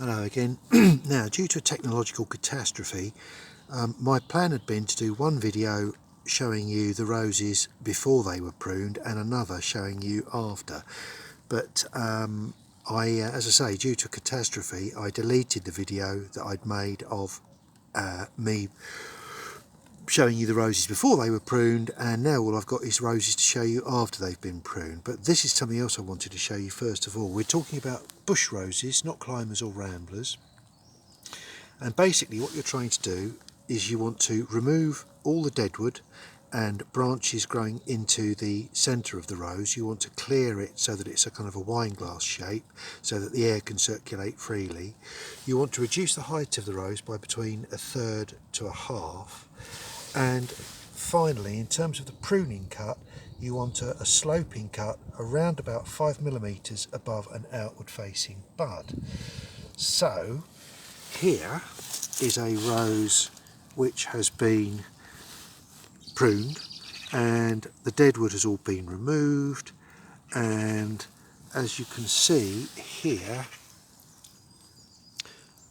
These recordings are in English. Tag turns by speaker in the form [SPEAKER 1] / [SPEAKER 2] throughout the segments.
[SPEAKER 1] Hello again. Now, due to a technological catastrophe, my plan had been to do one video showing you the roses before they were pruned and another showing you after. But as I say, due to a catastrophe, I deleted the video that I'd made of me showing you the roses before they were pruned, and now all I've got is roses to show you after they've been pruned. But this is something else I wanted to show you first of all. We're talking about bush roses, not climbers or ramblers. And basically what you're trying to do is you want to remove all the deadwood and branches growing into the centre of the rose. You want to clear it so that it's a kind of a wine glass shape so that the air can circulate freely. You want to reduce the height of the rose by between 1/3 to 1/2. And finally, in terms of the pruning cut, you want a sloping cut around about 5mm above an outward facing bud. So here is a rose which has been pruned and the deadwood has all been removed, and as you can see here,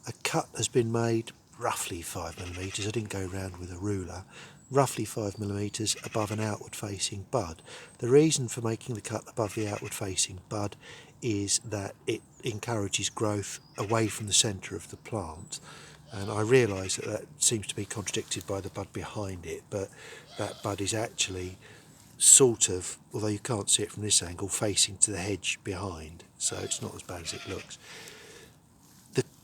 [SPEAKER 1] a cut has been made roughly 5mm. I didn't go round with a ruler. Roughly 5mm above an outward facing bud. The reason for making the cut above the outward facing bud is that it encourages growth away from the centre of the plant, and I realise that that seems to be contradicted by the bud behind it, but that bud is actually sort of, although you can't see it from this angle, facing to the hedge behind, so it's not as bad as it looks.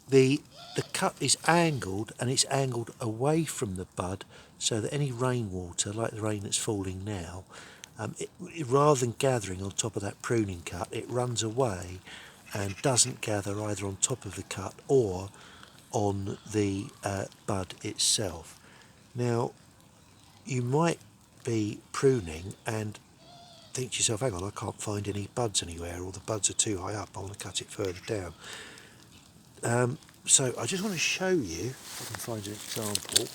[SPEAKER 1] The cut is angled, and it's angled away from the bud so that any rainwater, like the rain that's falling now, rather than gathering on top of that pruning cut, it runs away and doesn't gather either on top of the cut or on the bud itself. Now, you might be pruning and think to yourself, hang on, I can't find any buds anywhere, or the buds are too high up, I want to cut it further down. So I just want to show you, if I can find an example,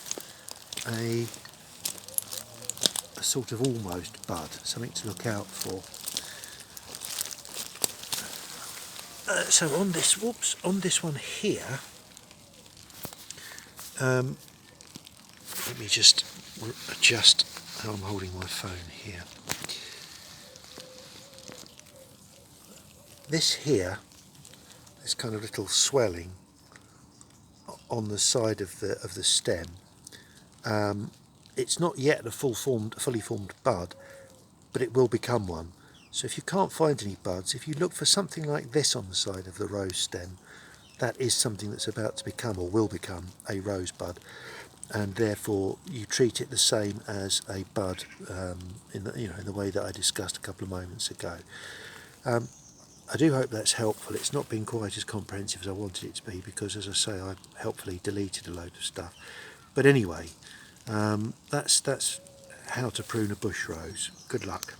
[SPEAKER 1] a sort of almost bud, something to look out for. So on this one here, let me just adjust how I'm holding my phone here. This here, this kind of little swelling on the side of the stem, it's not yet a fully formed bud, but it will become one. So if you can't find any buds, if you look for something like this on the side of the rose stem, that is something that's about to become, or will become, a rosebud, and therefore you treat it the same as a bud, in the way that I discussed a couple of moments ago. I do hope that's helpful. It's not been quite as comprehensive as I wanted it to be because, as I say, I helpfully deleted a load of stuff. But anyway, that's how to prune a bush rose. Good luck.